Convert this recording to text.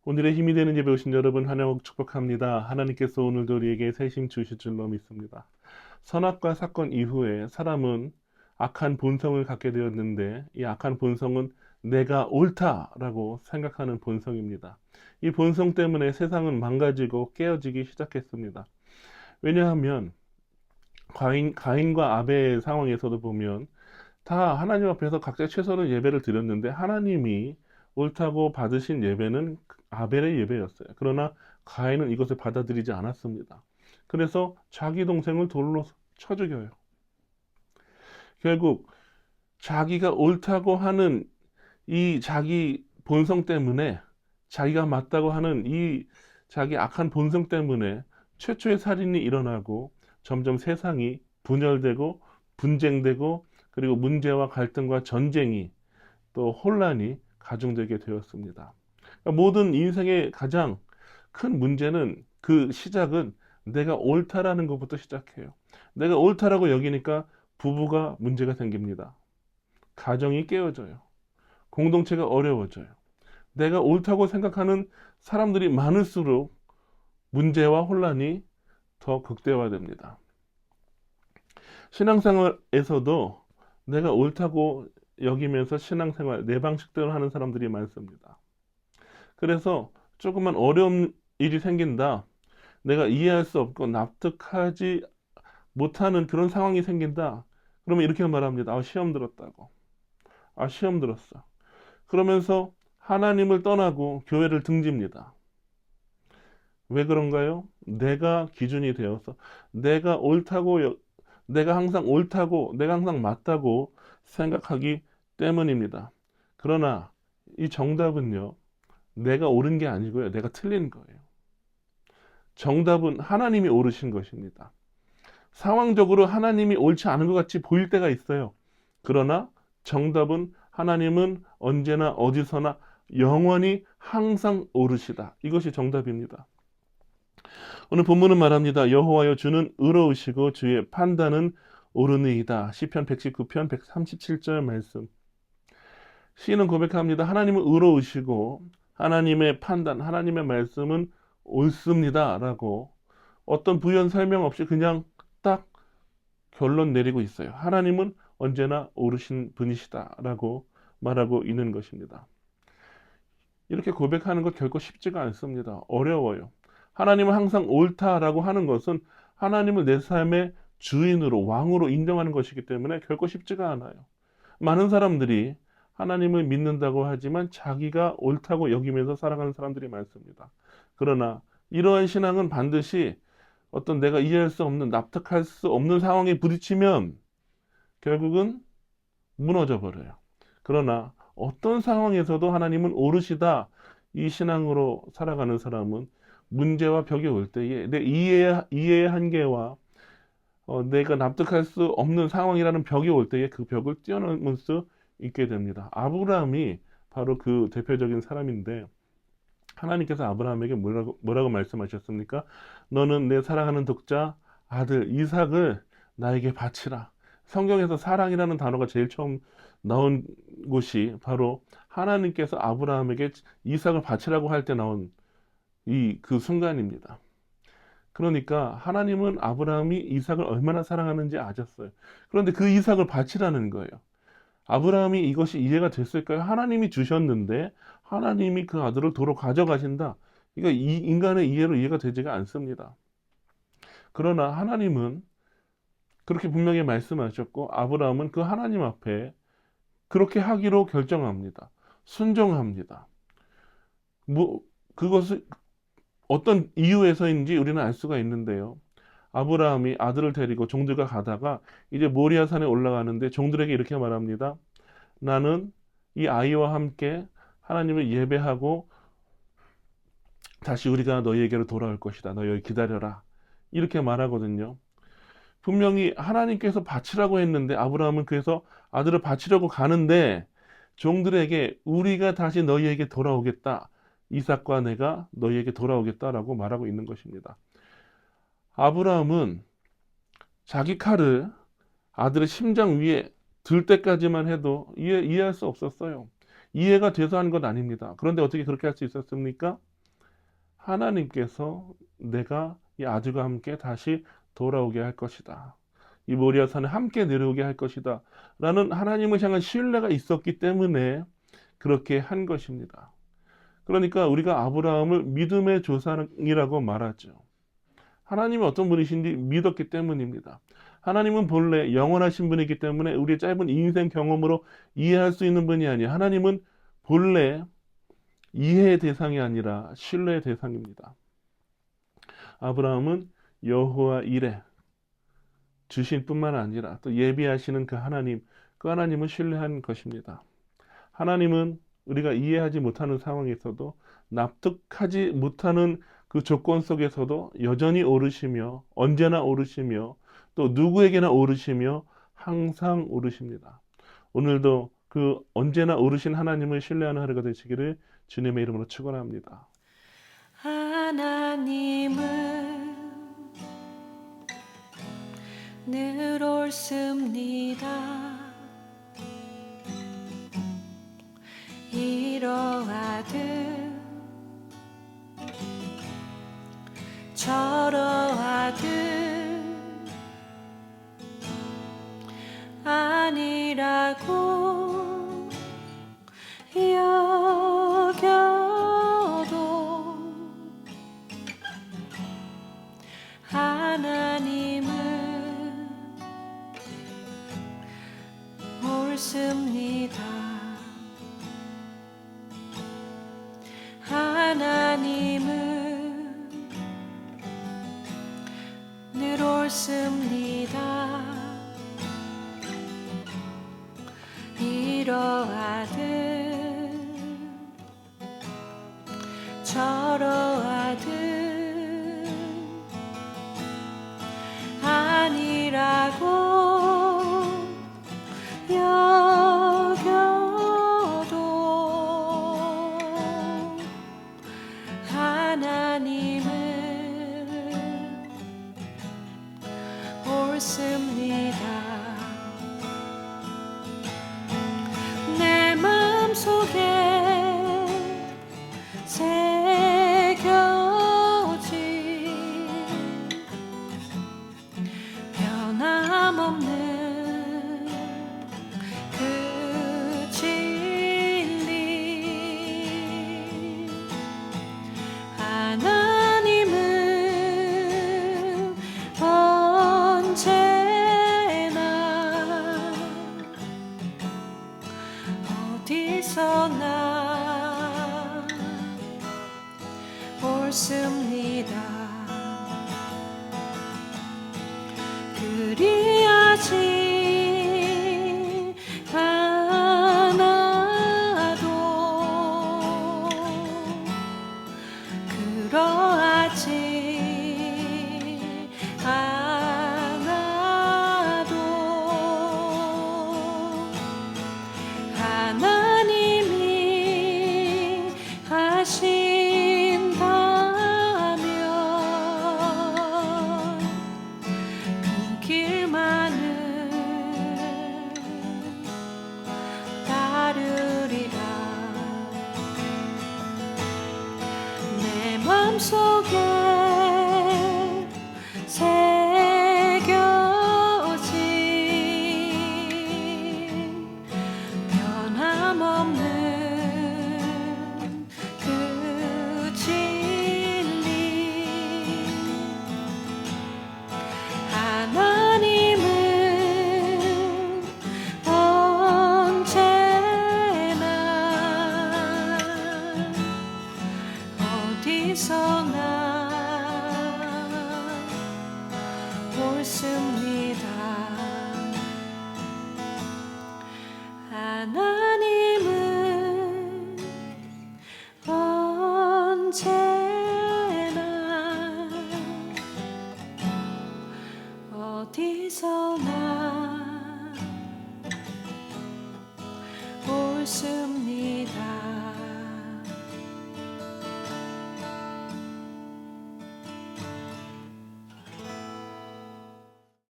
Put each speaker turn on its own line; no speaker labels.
오늘의 힘이 되는 예배 오신 여러분 환영하고 축복합니다. 하나님께서 오늘도 우리에게 새 힘 주실 줄로 믿습니다. 선악과 사건 이후에 사람은 악한 본성을 갖게 되었는데 이 악한 본성은 내가 옳다라고 생각하는 본성입니다. 이 본성 때문에 세상은 망가지고 깨어지기 시작했습니다. 왜냐하면 가인과 아벨의 상황에서도 보면 다 하나님 앞에서 각자 최선의 예배를 드렸는데 하나님이 옳다고 받으신 예배는 아벨의 예배였어요. 그러나 가인은 이것을 받아들이지 않았습니다. 그래서 자기 동생을 돌로 쳐 죽여요. 결국 자기가 옳다고 하는 이 자기 본성 때문에, 자기가 맞다고 하는 이 자기 악한 본성 때문에 최초의 살인이 일어나고 점점 세상이 분열되고 분쟁되고 그리고 문제와 갈등과 전쟁이 또 혼란이 가중되게 되었습니다. 그러니까 모든 인생의 가장 큰 문제는 그 시작은 내가 옳다라는 것부터 시작해요. 내가 옳다라고 여기니까 부부가 문제가 생깁니다. 가정이 깨어져요. 공동체가 어려워져요. 내가 옳다고 생각하는 사람들이 많을수록 문제와 혼란이 더 극대화됩니다. 신앙생활에서도 내가 옳다고 여기면서 신앙생활 내 방식대로 하는 사람들이 많습니다. 그래서 조금만 어려운 일이 생긴다. 내가 이해할 수 없고 납득하지 못하는 그런 상황이 생긴다. 그러면 이렇게 말합니다. 시험 들었다고. 시험 들었어. 그러면서 하나님을 떠나고 교회를 등집니다. 왜 그런가요? 내가 기준이 되어서 내가 옳다고 내가 항상 옳다고 내가 항상 맞다고 생각하기 때문입니다. 그러나 이 정답은요. 내가 옳은 게 아니고요. 내가 틀린 거예요. 정답은 하나님이 옳으신 것입니다. 상황적으로 하나님이 옳지 않은 것 같이 보일 때가 있어요. 그러나 정답은 하나님은 언제나 어디서나 영원히 항상 옳으시다. 이것이 정답입니다. 오늘 본문은 말합니다. 여호와여 주는 의로우시고 주의 판단은 옳으니이다. 시편 119편 137절 말씀. 시인은 고백합니다. 하나님은 의로우시고 하나님의 판단, 하나님의 말씀은 옳습니다. 라고 어떤 부연 설명 없이 그냥 딱 결론 내리고 있어요. 하나님은 언제나 옳으신 분이시다. 라고 말하고 있는 것입니다. 이렇게 고백하는 것 결코 쉽지가 않습니다. 어려워요. 하나님은 항상 옳다라고 하는 것은 하나님을 내 삶의 주인으로, 왕으로 인정하는 것이기 때문에 결코 쉽지가 않아요. 많은 사람들이 하나님을 믿는다고 하지만 자기가 옳다고 여기면서 살아가는 사람들이 많습니다. 그러나 이러한 신앙은 반드시 어떤 내가 이해할 수 없는, 납득할 수 없는 상황에 부딪히면 결국은 무너져 버려요. 그러나 어떤 상황에서도 하나님은 옳으시다. 이 신앙으로 살아가는 사람은 문제와 벽이 올 때에 내 이해의 한계와 내가 납득할 수 없는 상황이라는 벽이 올 때에 그 벽을 뛰어넘을 수 있게 됩니다. 아브라함이 바로 그 대표적인 사람인데 하나님께서 아브라함에게 뭐라고 말씀하셨습니까? 너는 내 사랑하는 독자 아들 이삭을 나에게 바치라. 성경에서 사랑이라는 단어가 제일 처음 나온 곳이 바로 하나님께서 아브라함에게 이삭을 바치라고 할 때 나온 그 순간입니다. 그러니까 하나님은 아브라함이 이삭을 얼마나 사랑하는지 아셨어요. 그런데 그 이삭을 바치라는 거예요. 아브라함이 이것이 이해가 됐을까요? 하나님이 주셨는데 하나님이 그 아들을 도로 가져가신다. 그러니까 이 인간의 이해로 이해가 되지가 않습니다. 그러나 하나님은 그렇게 분명히 말씀하셨고 아브라함은 그 하나님 앞에 그렇게 하기로 결정합니다. 순종합니다. 그것을 어떤 이유에서인지 우리는 알 수가 있는데요. 아브라함이 아들을 데리고 종들과 가다가 이제 모리아 산에 올라가는데 종들에게 이렇게 말합니다. 나는 이 아이와 함께 하나님을 예배하고 다시 우리가 너희에게로 돌아올 것이다. 너희 기다려라. 이렇게 말하거든요. 분명히 하나님께서 바치라고 했는데 아브라함은 그래서 아들을 바치려고 가는데 종들에게 우리가 다시 너희에게 돌아오겠다. 이삭과 내가 너희에게 돌아오겠다라고 말하고 있는 것입니다. 아브라함은 자기 칼을 아들의 심장 위에 들 때까지만 해도 이해할 수 없었어요. 이해가 돼서 하는 건 아닙니다. 그런데 어떻게 그렇게 할 수 있었습니까? 하나님께서 내가 이 아들과 함께 다시 돌아오게 할 것이다. 이 모리아 산에 함께 내려오게 할 것이다. 라는 하나님을 향한 신뢰가 있었기 때문에 그렇게 한 것입니다. 그러니까 우리가 아브라함을 믿음의 조상이라고 말하죠. 하나님이 어떤 분이신지 믿었기 때문입니다. 하나님은 본래 영원하신 분이기 때문에 우리의 짧은 인생 경험으로 이해할 수 있는 분이 아니에요. 하나님은 본래 이해의 대상이 아니라 신뢰의 대상입니다. 아브라함은 여호와 이레 주신 뿐만 아니라 또 예비하시는 그 하나님을 신뢰한 것입니다. 하나님은 우리가 이해하지 못하는 상황에서도 납득하지 못하는 그 조건 속에서도 여전히 오르시며 언제나 오르시며 또 누구에게나 오르시며 항상 오르십니다. 오늘도 그 언제나 오르신 하나님을 신뢰하는 하루가 되시기를 주님의 이름으로 축원합니다.
하나님은 늘 옳습니다. 이러하듯 저러하듯 아니라고 여겨도 하나님은 옳습니다. 하나님은 늘 옳습니다. 이러하듯 저러하듯 아니라고 여겨도 하나님은 옳습니다. 내 마음속에 새겨진 변함없는 그 진리 하나님은 언제나 어디서나 옳습니다. 그리하지 않아도 그러하지 않아도 하나님이 하신다면 그 길만은 따르리라. 내 맘속에 새겨진 변함없는 그 진리 하나님은 언제나 어디서나 옳습니다. 하나님은 언제나 어디서나 옳습니다.